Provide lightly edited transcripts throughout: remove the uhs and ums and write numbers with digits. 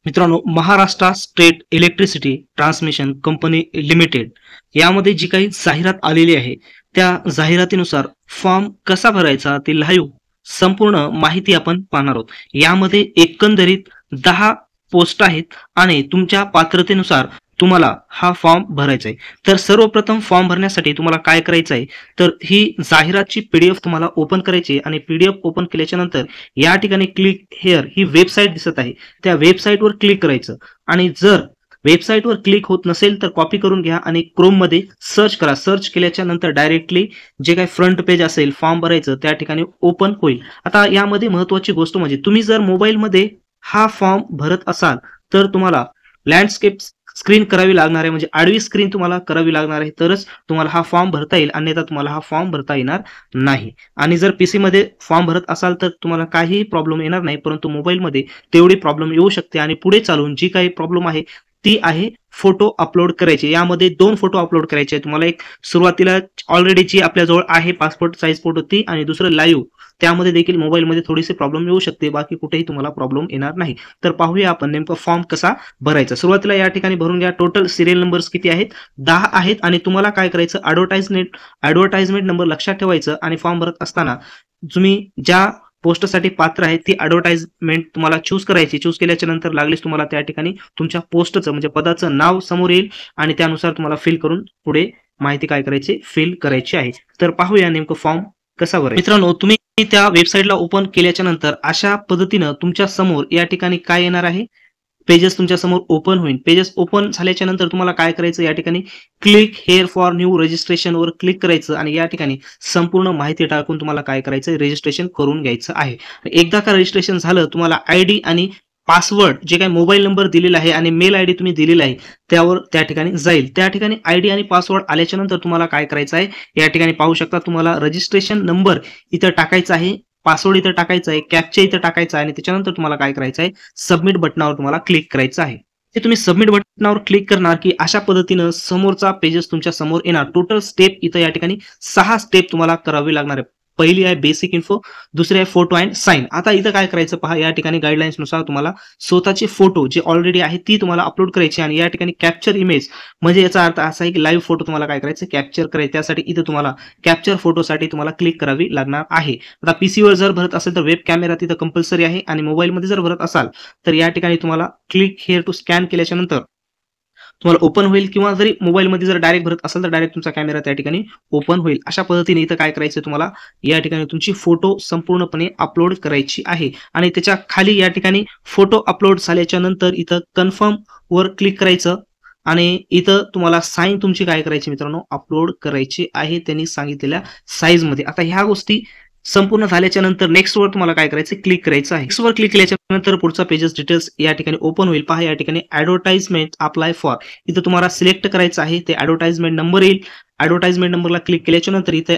मित्रांनो, Maharashtra state electricity transmission company limited यामध्ये जी काही जाहिरात आलेली आहे, त्या जाहिरातीनुसार फॉर्म कसा भरायचा ते लाईव्ह संपूर्ण माहिती आपण पाहणार आहोत. यामध्ये एकंदरीत 10 पोस्ट आहेत आणि तुमच्या पात्रतेनुसार तुम्हाला हा फॉर्म भरायचा आहे. तर सर्वप्रथम फॉर्म भरण्यासाठी तुम्हाला काय करायचं आहे, तर ही जाहिरातची पीडीएफ तुम्हाला ओपन करायची आहे आणि पीडीएफ ओपन केल्याच्या नंतर या ठिकाणी क्लिक हेअर ही वेबसाईट दिसत आहे, त्या वेबसाईटवर क्लिक करायचं आणि जर वेबसाईटवर क्लिक होत नसेल तर कॉपी करून घ्या आणि क्रोममध्ये सर्च करा. सर्च केल्याच्या नंतर डायरेक्टली जे काही फ्रंट पेज असेल फॉर्म भरायचं त्या ठिकाणी ओपन होईल. आता यामध्ये महत्त्वाची गोष्ट म्हणजे तुम्ही जर मोबाईलमध्ये हा फॉर्म भरत असाल तर तुम्हाला लँडस्केप स्क्रीन करावी लागणार आहे, म्हणजे आडवी स्क्रीन तुम्हाला करावी लागणार आहे, तरच तुम्हाला हा फॉर्म भरता येईल, अन्यथा तुम्हाला हा फॉर्म भरता येणार नाही. आणि जर पीसी मध्ये फॉर्म भरत असाल तर तुम्हाला काहीही प्रॉब्लेम येणार नाही, परंतु मोबाईलमध्ये तेवढी प्रॉब्लेम येऊ शकते. आणि पुढे चालून जी काही प्रॉब्लेम आहे ती आहे फोटो अपलोड करायचे. यामध्ये 2 फोटो अपलोड करायचे आहेत तुम्हाला. एक सुरुवातीला ऑलरेडी जी आपल्याजवळ आहे पासपोर्ट साईज फोटो ती, आणि दुसरं लाईव्ह, त्यामध्ये देखील मोबाईलमध्ये थोडीशी प्रॉब्लेम येऊ शकते, बाकी कुठेही तुम्हाला प्रॉब्लेम येणार नाही. तर पाहूया आपण नेमकं फॉर्म कसा भरायचा. सुरुवातीला या ठिकाणी भरून घ्या. टोटल सिरियल नंबर्स किती आहेत? 10 आहेत. आणि तुम्हाला काय करायचं, ॲडव्हर्टाइजमेंट नंबर लक्षात ठेवायचं आणि फॉर्म भरत असताना तुम्ही ज्या पोस्टसाठी पात्र आहे ती ॲडव्हर्टाइजमेंट तुम्हाला चूज करायची. चूज केल्याच्या नंतर लागलीच तुम्हाला त्या ठिकाणी तुमच्या पोस्टचं म्हणजे पदाचं नाव समोर येईल आणि त्यानुसार तुम्हाला फिल करून पुढे माहिती काय करायची, फिल करायची आहे. तर पाहूया नेमकं फॉर्म कसा भरायचा. मित्रांनो, तुम्ही त्या वेबसाईटला ओपन केल्याच्या नंतर अशा पद्धतीनं तुमच्या समोर या ठिकाणी काय येणार आहे, पेजेस तुमच्या समोर ओपन होईल. पेजेस ओपन झाल्याच्या नंतर तुम्हाला काय करायचं, या ठिकाणी click here for new registration वर क्लिक करायचं आणि या ठिकाणी संपूर्ण माहिती टाकून तुम्हाला काय करायचं, रजिस्ट्रेशन करून घ्यायचं आहे. एकदा का रजिस्ट्रेशन झालं, तुम्हाला आयडी आणि पासवर्ड जे काही मोबाईल नंबर दिलेला आहे आणि मेल आयडी तुम्ही दिलेला आहे त्यावर त्या ठिकाणी जाईल. त्या ठिकाणी आयडी आणि पासवर्ड आल्याच्या नंतर तुम्हाला काय करायचं आहे, या ठिकाणी पाहू शकता तुम्हाला रजिस्ट्रेशन नंबर इथं टाकायचा आहे, पासवर्ड इथं टाकायचा आहे, कॅप्चा इथं टाकायचा आहे आणि त्याच्यानंतर तुम्हाला काय करायचं आहे, सबमिट बटनावर तुम्हाला क्लिक करायचं आहे. ते तुम्ही सबमिट बटनावर क्लिक करणार की अशा पद्धतीनं समोरचा पेजेस तुमच्या समोर येणार. टोटल स्टेप इथं या ठिकाणी 6 स्टेप तुम्हाला करावी लागणार आहे. पहिली आहे बेसिक इन्फो, दुसरी आहे फोटो अँड साइन. आता इथं काय करायचं पहा, या ठिकाणी गाईडलाईन्स नुसार तुम्हाला स्वतःचे फोटो जे ऑलरेडी आहे ती तुम्हाला अपलोड करायची आणि या ठिकाणी कॅप्चर इमेज म्हणजे याचा अर्थ असा आहे की लाईव्ह फोटो तुम्हाला काय करायचं, कॅप्चर करायचं. त्यासाठी इथं तुम्हाला कॅप्चर फोटोसाठी तुम्हाला क्लिक करावी लागणार आहे. आता पीसीवर जर भरत असेल तर वेब कॅमेरा तिथं कंपल्सरी आहे आणि मोबाईलमध्ये जर भरत असाल तर या ठिकाणी तुम्हाला क्लिक हेअर टू स्कॅन केल्याच्या नंतर तुम्हाला ओपन होईल, किंवा जरी मोबाईलमध्ये जर डायरेक्ट भरत असाल तर डायरेक्ट तुमचा कॅमेरा त्या ठिकाणी ओपन होईल. अशा पद्धतीने इथं काय करायचं, तुम्हाला या ठिकाणी तुमची फोटो संपूर्णपणे अपलोड करायची आहे आणि त्याच्या खाली या ठिकाणी फोटो अपलोड झाल्याच्या नंतर इथं कन्फर्म वर क्लिक करायचं आणि इथं तुम्हाला साईन तुमची काय करायची मित्रांनो, अपलोड करायची आहे त्यांनी सांगितलेल्या साईज मध्ये. आता ह्या गोष्टी संपूर्ण झाल्याच्या नंतर नेक्स्ट वर तुम्हाला काय करायचं, क्लिक करायचं आहे. नेक्स्ट वर क्लिक केल्याच्या नंतर पुढचा पेजेस डिटेल्स या ठिकाणी ओपन होईल. पहा या ठिकाणी ॲडव्हर्टाइजमेंट अप्लाय फॉर इथं तुम्हाला सिलेक्ट करायचं आहे. ते ॲडव्हर्टाइजमेंट नंबर येईल. ॲडव्हर्टाइजमेंट नंबरला क्लिक केल्याच्या नंतर इथे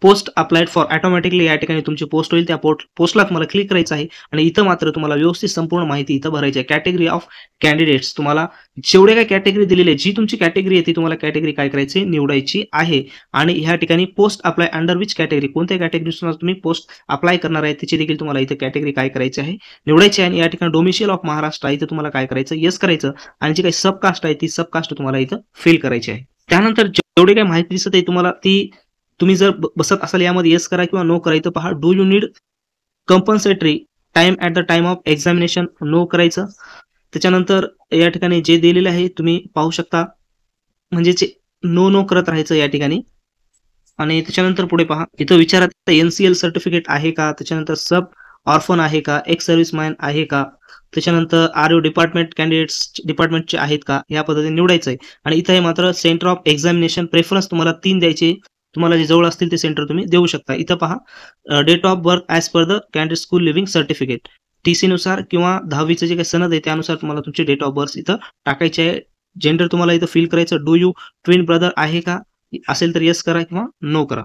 पोस्ट अप्लाइड फॉर ऑटोमॅटिकली या ठिकाणी तुमची पोस्ट होईल. त्या पोस्टला तुम्हाला क्लिक करायचं आहे आणि इथं मात्र तुम्हाला व्यवस्थित संपूर्ण माहिती इथं भरायची आहे. कॅटेगरी ऑफ कॅन्डिडेट्स, तुम्हाला जेवढे काही कॅटेगरी दिलेली आहे, जी तुमची कॅटेगरी आहे ती तुम्हाला कॅटेगरी काय करायची, निवडायची आहे. आणि ह्या ठिकाणी post apply under which category, कोणत्या कॅटेगरीनुसार तुम्ही पोस्ट अप्लाय करणार आहे त्याची देखील तुम्हाला इथं कॅटेगरी काय करायची आहे, निवडायची आहे. आणि या ठिकाणी डोमिशियल ऑफ महाराष्ट्र इथं तुम्हाला काय करायचं, येस करायचं आणि जी काही सबकास्ट आहे ती सबकास्ट तुम्हाला इथं फिल करायची आहे. त्यानंतर जेवढी काही माहिती दिसत आहे तुम्हाला ती तुम्ही जर बसत असाल यामध्ये येस करा किंवा नो करा. इथं पहा do you need compulsory time at the time of examination, नो करायचं. त्याच्यानंतर या ठिकाणी जे दिलेले आहे तुम्ही पाहू शकता, म्हणजे नो करत राहायचं या ठिकाणी. आणि त्याच्यानंतर पुढे पहा इथं विचारात एनसीएल सर्टिफिकेट आहे का, त्याच्यानंतर सब ऑर्फन आहे का, एक्स सर्व्हिसमॅन आहे का, त्याच्यानंतर आर यू डिपार्टमेंट कॅन्डिडेट्स डिपार्टमेंटचे आहेत का, या पद्धतीने निवडायचं आहे. आणि इथं हे मात्र सेंटर ऑफ एक्झामिनेशन प्रेफरन्स तुम्हाला 3 द्यायचे. तुम्हाला जे जवळ असतील ते सेंटर तुम्ही देऊ शकता. इथं पहा date of birth as per the candidate school leaving certificate, TC नुसार किंवा 10वीचं जे काही सनद आहे त्यानुसार तुम्हाला तुमची डेट ऑफ बर्थ इथं टाकायची आहे. जेंडर तुम्हाला इथं फिल करायचं. डू यू ट्विन ब्रदर आहे का, असेल तर येस करा किंवा नो करा.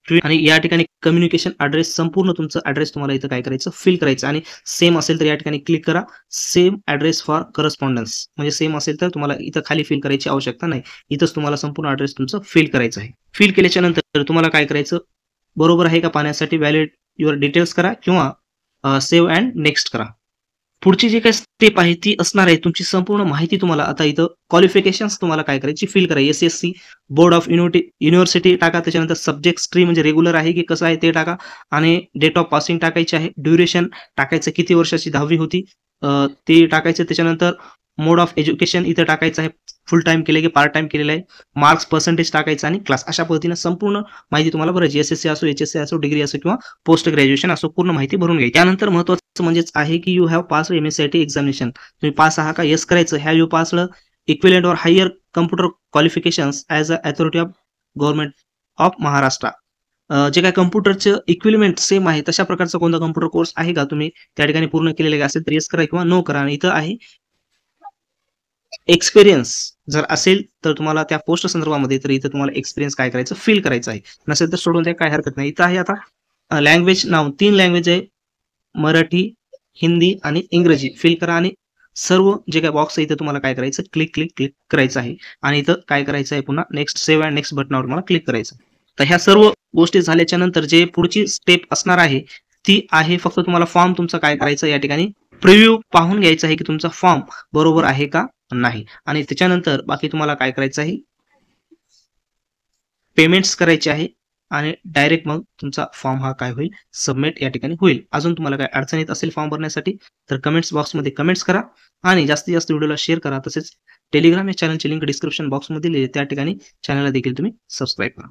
आणि या ठिकाणी कम्युनिकेशन ॲड्रेस, संपूर्ण तुमचं ॲड्रेस तुम्हाला इथं काय करायचं, फिल करायचं. आणि सेम असेल तर या ठिकाणी क्लिक करा. सेम ॲड्रेस फॉर करस्पॉन्डन्स, म्हणजे सेम असेल तर तुम्हाला इथं खाली फिल करायची आवश्यकता नाही, इथंच तुम्हाला संपूर्ण ॲड्रेस तुमचं फिल करायचं आहे. फिल केल्याच्या नंतर तुम्हाला काय करायचं, बरोबर आहे का पाहण्यासाठी व्हॅलिड युअर डिटेल्स करा किंवा सेव्ह अँड नेक्स्ट करा. पुढची जी काही स्टेप आहे ती असणार आहे तुमची संपूर्ण माहिती तुम्हाला आता इथं क्वालिफिकेशन्स तुम्हाला काय करायची फिल करायची. एस-एस-सी, बोर्ड ऑफ युनिव्हर्सिटी टाका. त्याच्यानंतर सब्जेक्ट स्ट्रीम म्हणजे रेग्युलर आहे की कसं आहे ते टाका आणि डेट ऑफ पासिंग टाकायची आहे. ड्युरेशन टाकायचं किती वर्षाची 10वी होती ते टाकायचं. त्याच्यानंतर मोड ऑफ एज्युकेशन इथं टाकायचं आहे. फुल टाईम केलं की पार्ट टाईम केलेलं आहे. मार्क्स पर्सेंटेज टाकायचं आणि क्लास. अशा पद्धतीने संपूर्ण माहिती तुम्हाला भरायची. एस-एस-सी असो, एच-एस-सी असो, डिग्री असो किंवा पोस्ट ग्रॅज्युएशन असो पूर्ण माहिती भरून घ्यायची. त्यानंतर महत्त्वाचं म्हणजेच आहे की you have pass MSCIT examination. तुम्ही पास आहात का? येस करायचं. Have you passed equivalent or higher computer qualifications as a authority of government of Maharashtra. जे काही कम्प्युटरचं इक्विपमेंट सेम आहे तशा प्रकारचा कोणता कम्प्युटर कोर्स आहे का तुम्ही त्या ठिकाणी पूर्ण केलेले असेल तर येस करा किंवा नो करा. आणि इथं आहे एक्सपिरियन्स जर असेल तर तुम्हाला त्या पोस्ट संदर्भामध्ये तर इथं तुम्हाला एक्सपिरियन्स काय करायचं फिल करायचं आहे. नसेल तर सोडून द्या, काय हरकत नाही. इथं आहे आता लँग्वेज नाव 3 लँग्वेज आहे. मराठी, हिंदी आणि इंग्रजी फिल करा आणि सर्व जे काही बॉक्स आहे इथं तुम्हाला काय करायचं क्लिक करायचं आहे. आणि इथं काय करायचं आहे पुन्हा नेक्स्ट सेव्ह अँड नेक्स्ट बटनावर तुम्हाला क्लिक करायचं. तर ह्या सर्व गोष्टी झाल्याच्या नंतर जे पुढची स्टेप असणार आहे ती आहे फक्त तुम्हाला फॉर्म तुमचा काय करायचं या ठिकाणी प्रिव्ह्यू पाहून घ्यायचा आहे की तुमचा फॉर्म बरोबर आहे का नाही. आणि त्याच्यानंतर बाकी तुम्हाला काय करायचं आहे पेमेंट्स करायचे आहे आणि डायरेक्ट मग तुमचा फॉर्म हा काय होईल सबमिट या ठिकाणी होईल. अजून तुम्हाला काय अडचण येत असेल फॉर्म भरण्यासाठी तर कमेंट्स बॉक्समध्ये कमेंट्स करा आणि जास्तीत जास्त व्हिडिओला शेअर करा. तसेच टेलिग्राम या चॅनलची लिंक डिस्क्रिप्शन बॉक्समध्ये दिली आहे त्या ठिकाणी चॅनलला देखील तुम्ही सबस्क्राईब करा.